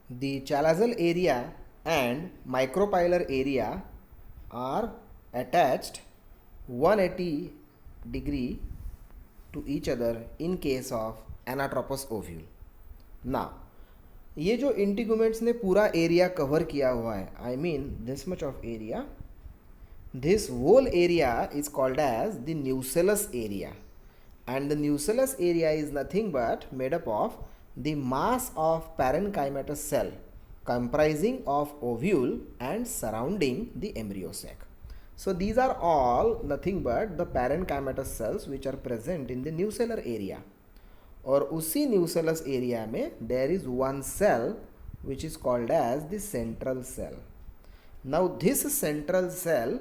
The chalazal area and micropylar area are attached 180 degree to each other in case of anatropous ovule. Now, ये जो इंटीगुमेंट्स ने पूरा area cover किया हुआ है, I mean this much of area, this whole area is called as the nucellus area, and the nucellus area is nothing but made up of the mass of parenchymatous cell comprising of ovule and surrounding the embryo sac. So these are all nothing but the parenchymatous cells which are present in the nucellar area. और उसी nucellus area में there is one cell which is called as the central cell. Now this central cell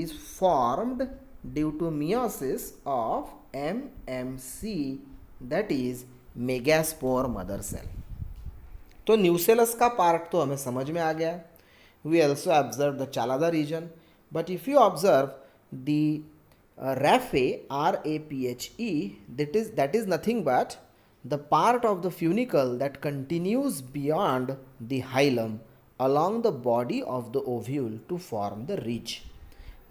is formed due to meiosis of MMC, that is megaspore mother cell. तो न्यूसेलस का part तो हमें समझ में आ गया. We also observe the chalaza region, but if you observe the raphe, RAPHE, that is nothing but the part of the funicle that continues beyond the hilum along the body of the ovule to form the ridge.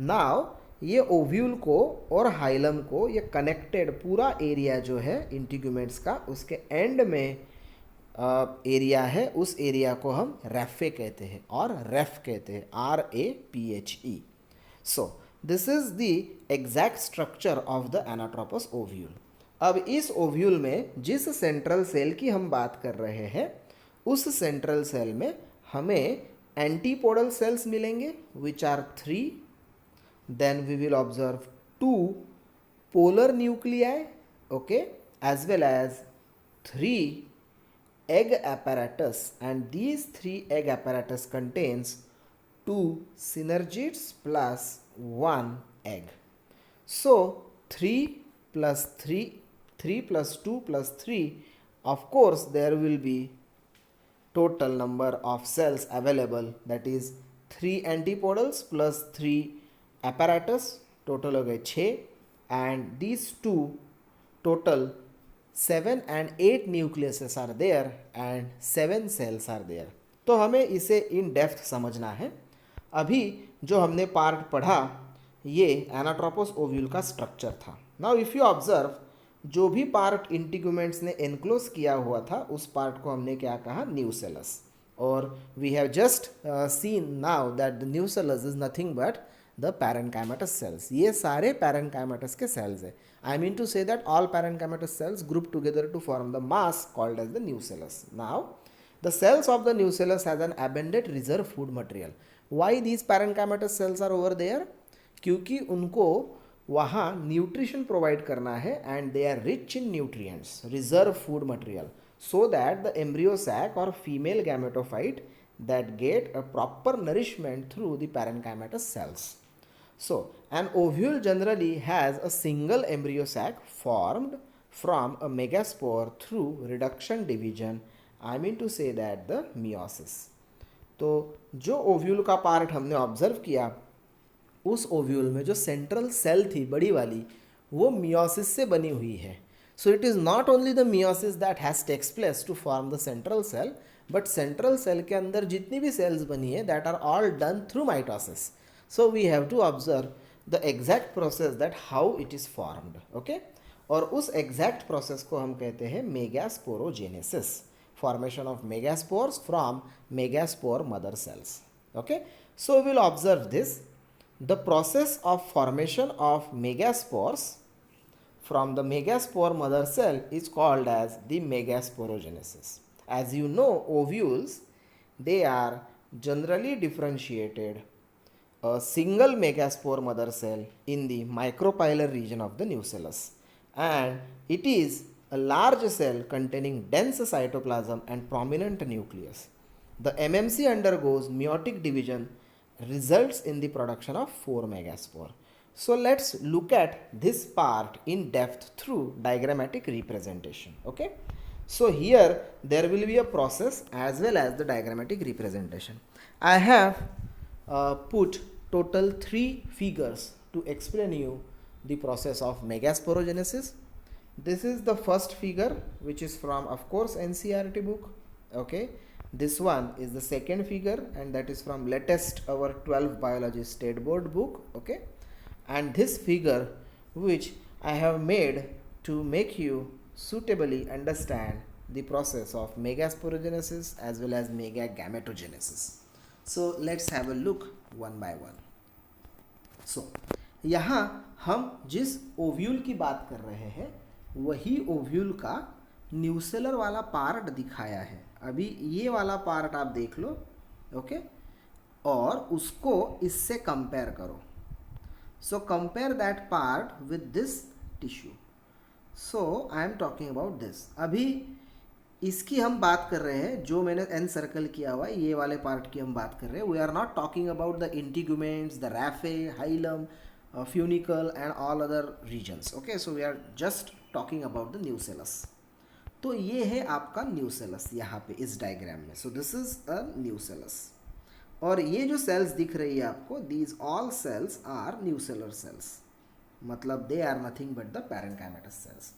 Now ये ovule को और hilum को ये connected पूरा area जो है integuments का, उसके एंड में एरिया है, उस एरिया को हम रेफे कहते हैं और रेफ कहते हैं, RAPHE. So this is the exact structure of the anatropous ovule. अब इस ओव्यूल में जिस सेंट्रल सेल की हम बात कर रहे हैं, उस सेंट्रल सेल में हमें एंटीपोडल सेल्स मिलेंगे which are 3. Then we will observe 2 polar nuclei, okay, as well as 3 egg apparatus, and these 3 egg apparatus contains 2 synergids plus 1 egg. So 3 plus 3, 3 plus 2 plus 3, of course there will be total number of cells available, that is 3 antipodals plus 3 apparatus, total हो गए 6, and these two total 7 and 8 nucleuses are there and 7 cells are there. तो हमें इसे in depth समझना है. अभी जो हमने पार्ट पढ़ा ये एनाट्रोपस ओव्यूल का स्ट्रक्चर था. नाउ इफ़ यू ऑब्जर्व, जो भी पार्ट इंटीग्यूमेंट्स ने एनक्लोज किया हुआ था उस पार्ट को हमने क्या कहा, न्यूसेलस. और we have just seen now that the nucellus is nothing but the parenchymatous cells. ये सारे पैरेन्काइमेटस के सेल्स है. I mean to say that all parenchymatous cells group together to form the mass called as the nucellus. Now the cells of the nucellus has an abundant reserve food material. Why these parenchymatous cells are over there? क्योंकि उनको वहाँ nutrition provide करना है and they are rich in nutrients, reserve food material, so that the embryo sac or female gametophyte that get a proper nourishment through the parenchymatous cells. So an ovule generally has a single embryo sac formed from a megaspore through reduction division. I mean to say that the meiosis. तो जो ovule का part हमने observe किया, उस ovule में जो central cell थी बड़ी वाली, वो मियोसिस से बनी हुई है. So it is not only the meiosis that has takes place to form the central cell, but central cell के अंदर जितनी भी cells बनी है that are all done through mitosis. So we have to observe the exact process that how it is formed, okay? और उस exact process को हम कहते हैं megasporogenesis, formation of megaspores from megaspore mother cells, okay? So we will observe this. The process of formation of megaspores from the megaspore mother cell is called as the megasporogenesis. As you know, ovules, they are generally differentiated a single megaspore mother cell in the micropylar region of the nucellus, and it is a large cell containing dense cytoplasm and prominent nucleus. The MMC undergoes meiotic division, results in the production of 4 megaspore. So let's look at this part in depth through diagrammatic representation, okay? So here there will be a process as well as the diagrammatic representation. I have put total 3 figures to explain you the process of megasporogenesis. This is the first figure which is from, of course, NCERT book, okay? This one is the second figure, and that is from latest our 12 biology state board book. Okay, and this figure which I have made to make you suitably understand the process of megasporogenesis as well as megagametogenesis. So let's have a look one by one. So यहाँ हम जिस ovule की बात कर रहे हैं वही ovule का न्यूसेलर वाला पार्ट दिखाया है. अभी ये वाला पार्ट आप देख लो. ओके, और उसको इससे कंपेयर करो. So compare that part with this tissue. So I am talking about this. अभी इसकी हम बात कर रहे हैं, जो मैंने एन सर्कल किया हुआ है ये वाले पार्ट की हम बात कर रहे हैं. We are not talking about the integuments, the raphe, hilum, funicle and all other regions. Okay, so we are just talking about the nucellus. तो ये है आपका न्यूसेलस यहाँ पे इस डायग्राम में. So this is a nucellus. और ये जो सेल्स दिख रही है आपको, these all cells are nucellar cells. मतलब they are nothing but the parenchymatous cells.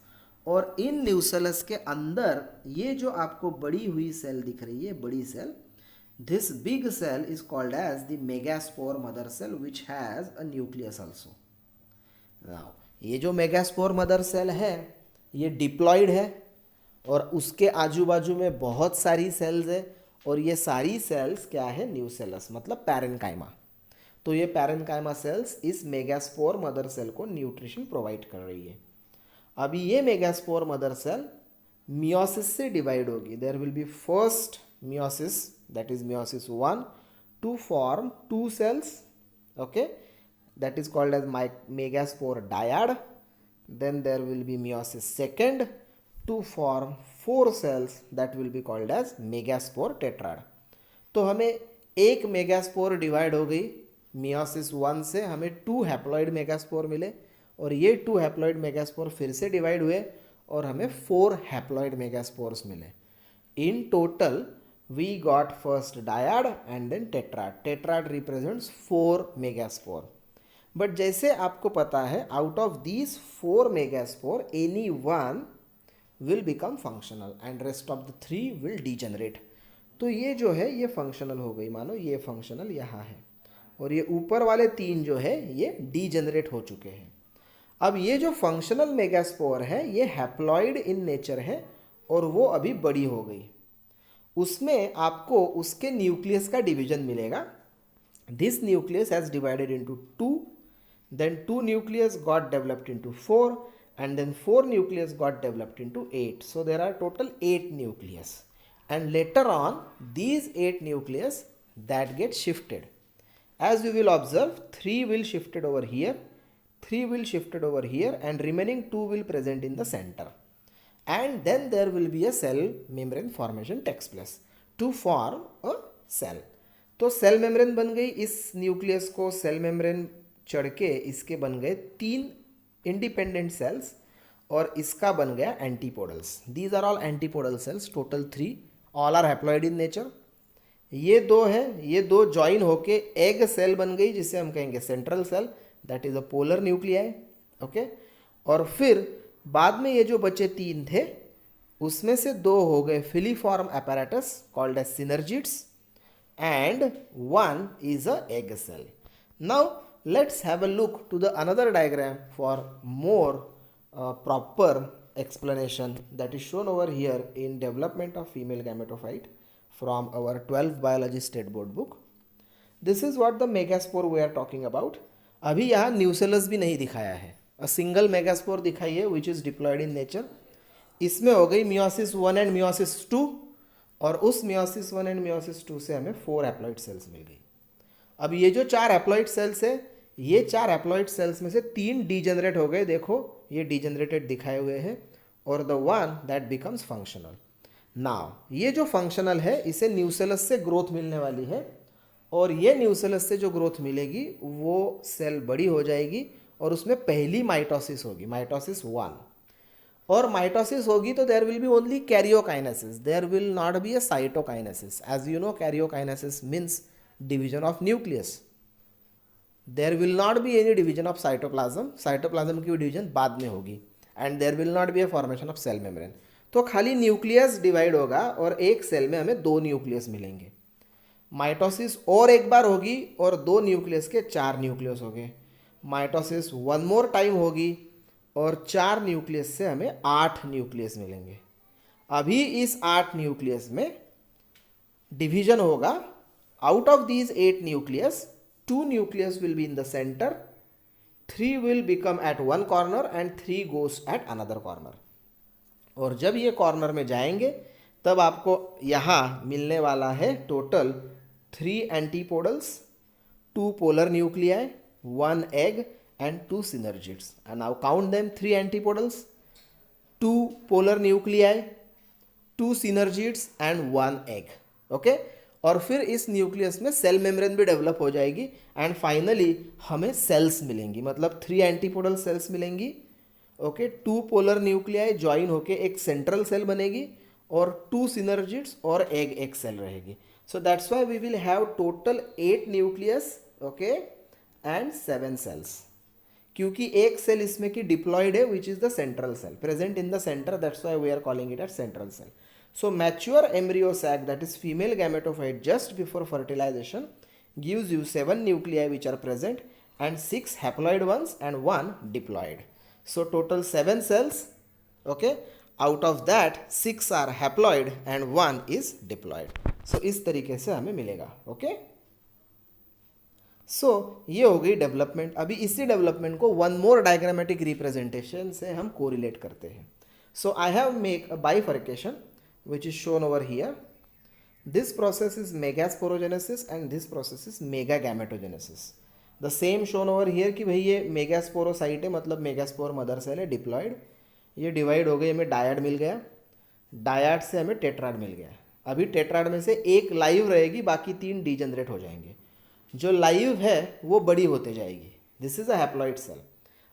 और इन न्यूसेलस के अंदर ये जो आपको बड़ी हुई सेल दिख रही है, बड़ी cell, this big cell is called as the megaspore mother cell which has a nucleus also. Now ये जो मेगास्पोर मदर सेल है ये डिप्लॉयड है और उसके आजू बाजू में बहुत सारी सेल्स है, और ये सारी सेल्स क्या है, न्यूसेलस मतलब पैरेन्काइमा. तो ये पैरेन्काइमा सेल्स इस मेगास्पोर मदर सेल को न्यूट्रिशन प्रोवाइड कर रही है. अभी ये मेगास्पोर मदर सेल मियोसिस से डिवाइड होगी. There will be first meiosis, that is meiosis 1 to form 2 cells. Okay, that is called as megaspore dyad. Then there will be meiosis second to form 4 cells that will be called as megaspore tetrad. तो हमें एक megaspore divide हो गई meiosis 1 से, हमें 2 haploid megaspore मिले, और ये 2 हैप्लॉइड मेगास्पोर फिर से डिवाइड हुए और हमें 4 हैप्लॉइड मेगास्पोर्स मिले. In total we got first dyad and then tetrad. Tetrad represents 4 megaspore. But जैसे आपको पता है, out of these 4 megaspore any one will become functional and rest of the 3 will degenerate. तो ये जो है ये फंक्शनल हो गई. मानो ये फंक्शनल यहाँ है और ये ऊपर वाले 3 जो है ये डीजेनरेट हो चुके हैं. अब ये जो फंक्शनल मेगास्पोर है ये हैप्लॉइड इन नेचर है और वो अभी बड़ी हो गई. उसमें आपको उसके न्यूक्लियस का डिवीजन मिलेगा. This nucleus has divided into 2, then 2 nucleus got developed into 4, and then 4 nucleus got developed into 8. So there are total 8 nucleus, and later on these 8 nucleus that get shifted. As we will observe, 3 will shifted over here, 3 will shifted over here, and remaining 2 will present in the center. And then there will be a cell membrane formation takes place to form a cell. तो cell membrane बन गई. इस nucleus को cell membrane चढ़ के इसके बन गए 3 इंडिपेंडेंट सेल्स और इसका बन गया antipodals. These are all antipodal cells, total 3, all are haploid in nature. ये 2 है, ये 2 ज्वाइन होके एग सेल बन गई जिसे हम कहेंगे central cell, that is a polar nuclei. Okay, और फिर बाद में ये जो बचे 3 थे उसमें से 2 हो गए filiform apparatus called as synergids, and 1 is a egg cell. Now let's have a look to the another diagram for more proper explanation that is shown over here in development of female gametophyte from our 12 biology state board book. This is what the megaspore we are talking about. अभी यहाँ nucellus भी नहीं दिखाया है. अ single megaspore दिखाई है which is diploid in nature. इसमें हो गई मियोसिस 1 एंड मियोसिस 2, और उस मियोसिस 1 एंड मियोसिस 2 से हमें 4 हैप्लॉइड सेल्स मिल गई. अब ये जो 4 हैप्लॉइड सेल्स है, ये 4 हैप्लॉइड सेल्स में से 3 डीजेनरेट हो गए. देखो ये डीजेनरेटेड दिखाए हुए हैं, और the 1 that becomes functional. Now ये जो फंक्शनल है इसे न्यूसेलस से ग्रोथ मिलने वाली है, और ये न्यूसेलस से जो ग्रोथ मिलेगी वो सेल बड़ी हो जाएगी और उसमें पहली माइटोसिस होगी, माइटोसिस 1. और माइटोसिस होगी तो there will be only karyokinesis, there will not be a cytokinesis. As you know, karyokinesis means division of nucleus. There will not be any division of cytoplasm. Cytoplasm की division बाद में होगी, and there will not be a formation of cell membrane. तो खाली nucleus divide होगा और एक cell में हमें 2 न्यूक्लियस मिलेंगे। माइटोसिस और एक बार होगी और 2 न्यूक्लियस के 4 न्यूक्लियस हो गए। माइटोसिस वन मोर टाइम होगी और 4 न्यूक्लियस से हमें 8 न्यूक्लियस मिलेंगे। अभी इस 8 न्यूक्लियस में डिवीजन होगा। Out of these 8 nucleus 2 nucleus will be in the center, 3 will become at one corner and 3 goes at another corner. और जब ये कॉर्नर में जाएंगे तब आपको यहाँ मिलने वाला है total 3 antipodals, 2 polar nuclei, 1 egg and 2 synergids. And now count them: 3 antipodals, 2 polar nuclei, 2 synergids and 1 egg. Okay और फिर इस न्यूक्लियस में सेल मेम्ब्रेन भी डेवलप हो जाएगी एंड फाइनली हमें सेल्स मिलेंगी, मतलब 3 एंटीपोडल सेल्स मिलेंगी। ओके 2 पोलर न्यूक्लियाई ज्वाइन होके एक सेंट्रल सेल बनेगी और 2 सिनर्जिड्स और एक सेल रहेगी। So that's why we will have total 8 nucleus okay and 7 cells, क्योंकि एक सेल इसमें की डिप्लॉयड है which is the central cell present in the center, that's why we are calling it at central cell. So mature embryo sac, that is female gametophyte, just before fertilization gives you 7 nuclei which are present and 6 haploid ones and 1 diploid. So total 7 cells, okay, out of that 6 are haploid and 1 is diploid. So इस तरीके से हमें मिलेगा। okay? So ये हो गई development. अभी इसी डेवलपमेंट को वन मोर डायग्रामेटिक रिप्रेजेंटेशन से हम कोरिलेट करते हैं। So I have make a bifurcation which is shown over here. This process is megasporogenesis and this process is megagametogenesis. The same shown over here कि भाई ये मेगास्पोरोसाइट है, मतलब मेगास्पोर मदर सेल है डिप्लॉयड, ये डिवाइड हो गई, हमें डायड मिल गया, डायड से हमें टेट्राड मिल गया। अभी टेट्राड में से एक लाइव रहेगी, बाकी 3 डीजनरेट हो जाएंगे। जो लाइव है वो बड़ी होते जाएगी। This is a haploid cell.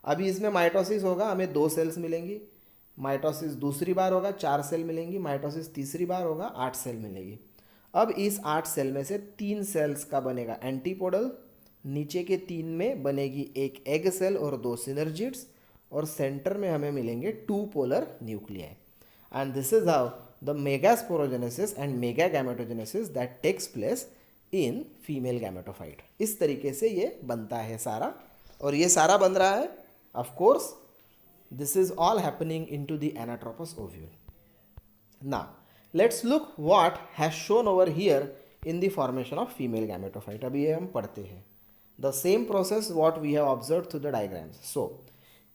अभी इसमें माइटोसिस होगा, हमें 2 सेल्स मिलेंगी। माइटोसिस दूसरी बार होगा, 4 सेल मिलेंगी। माइटोसिस तीसरी बार होगा, 8 सेल मिलेगी। अब इस 8 सेल में से 3 सेल्स का बनेगा एंटीपोडल, नीचे के 3 में बनेगी एक एग सेल और 2 सिनर्जिड्स, और सेंटर में हमें मिलेंगे 2 polar nuclei. And this is how the megasporogenesis and megagametogenesis that takes place in female gametophyte. इस तरीके से ये बनता है सारा, और ये सारा बन रहा है of course this is all happening into the anatropous ovule. Now let's look what has shown over here in the formation of female gametophyte. अभी ये हम पढ़ते हैं the same process what we have observed through the diagrams. So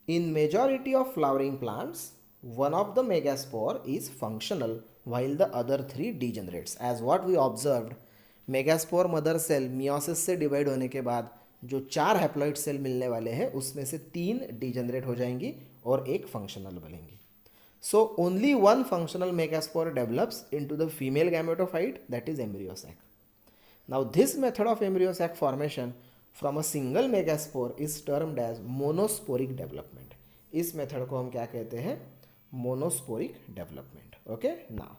in majority of flowering plants one of the megaspore is functional while the other 3 degenerates, as what we observed megaspore mother cell meiosis से divide होने के बाद जो 4 haploid cell मिलने वाले हैं उसमें से 3 डिजेनरेट हो जाएंगी और एक फंक्शनल बनेंगी। So only 1 functional megaspore develops into the female gametophyte, that is embryo sac. Now this method of embryo sac formation from a single megaspore is termed as monosporic development. इस method को हम क्या कहते हैं? Monosporic development. Okay, now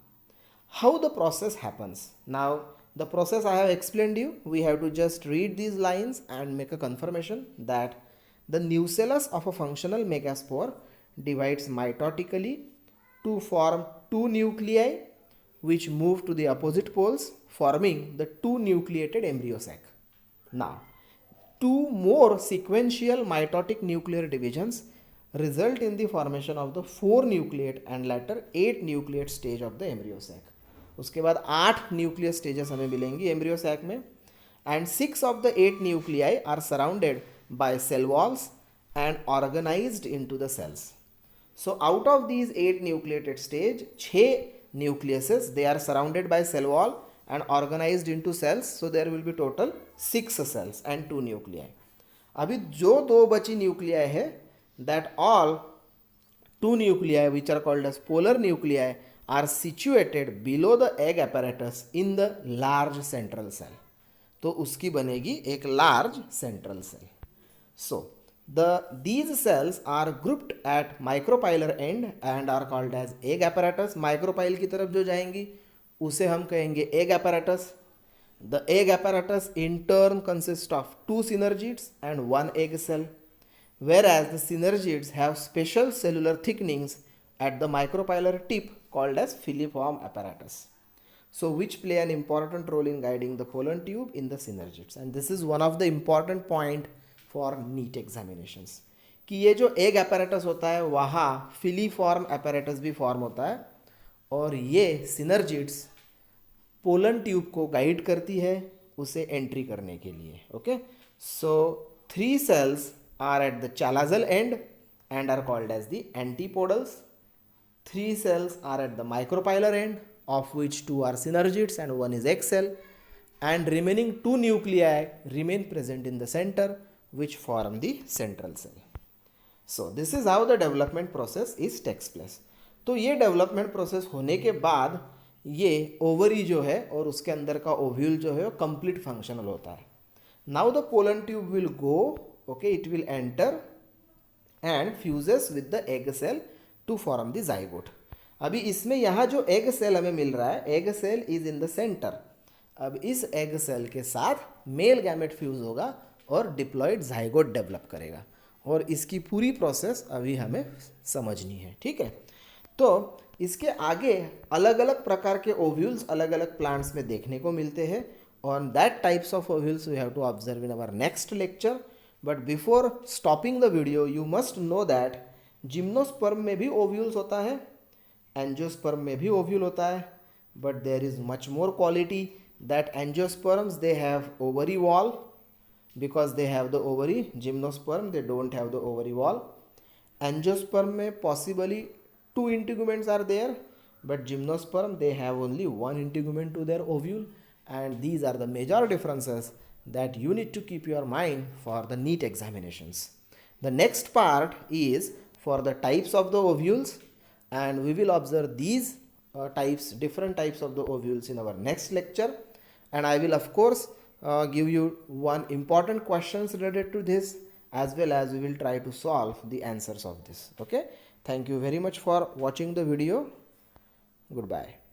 how the process happens. Now the process I have explained you, we have to just read these lines and make a confirmation that the nucellus of a functional megaspore divides mitotically to form 2 nuclei which move to the opposite poles, forming the 2 nucleated embryo sac. Now 2 more sequential mitotic nuclear divisions result in the formation of the 4 nucleate and later 8 nucleate stage of the embryo sac. उसके बाद 8 nucleus stages हमें मिलेंगी embryo sac में, and 6 of the 8 nuclei are surrounded by cell walls and organized into the cells. So out of these 8 nucleated stage 6 nucleuses they are surrounded by cell wall and organized into cells, so there will be total 6 cells and 2 nuclei. अभी जो 2 बची nuclei है that all 2 nuclei which are called as polar nuclei are situated below the egg apparatus in the large central cell. तो उसकी बनेगी एक large central cell. So these cells are grouped at micropylar end and are called as egg apparatus. micropyle की तरफ जो जाएंगी उसे हम कहेंगे egg apparatus. The egg apparatus in turn consists of 2 synergids and 1 egg cell, whereas the synergids have special cellular thickenings at the micropylar tip called as filiform apparatus. So which play an important role in guiding the pollen tube in the synergids, and this is one of the important point for NEET examinations कि ये जो egg apparatus होता है वहाँ filiform apparatus भी form होता है और ये synergids पोलन ट्यूब को गाइड करती है उसे एंट्री करने के लिए. Okay, so 3 cells are at the chalazal end and are called as the antipodals. 3 cells are at the micropylar end, of which 2 are synergids and 1 is egg cell, and remaining 2 nuclei remain present in the center, which form the central cell. So this is how the development process is takes place. तो ये development process होने के बाद ये ovary जो है और उसके अंदर का ओव्यूल जो है वो कंप्लीट फंक्शनल होता है. Now the pollen tube will go, okay, it will enter and fuses with the egg cell to form the zygote. अभी इसमें यहाँ जो एग सेल हमें मिल रहा है, egg cell is in the centre. अब इस एग सेल के साथ मेल गैमेट फ्यूज होगा और डिप्लॉयड जाइगोट डेवलप करेगा और इसकी पूरी प्रोसेस अभी हमें समझनी है. ठीक है, तो इसके आगे अलग अलग प्रकार के ओव्यूल्स अलग अलग प्लांट्स में देखने को मिलते हैं. On that types of ovules we have to observe in our next lecture. But before stopping the video you must know that gymnosperm में भी ओव्यूल्स होता है, एंजियोस्पर्म में भी ओव्यूल होता है, but there is much more quality that angiosperms they have ovary wall because they have the ovary. Gymnosperm they don't have the ovary wall. Angiosperm में possibly 2 integuments are there, but gymnosperm they have only 1 integument to their ovule, and these are the major differences that you need to keep your mind for the NEET examinations. The next part is for the types of the ovules, and we will observe these different types of the ovules in our next lecture, and I will of course give you one important questions related to this, as well as we will try to solve the answers of this. Okay, thank you very much for watching the video. Goodbye.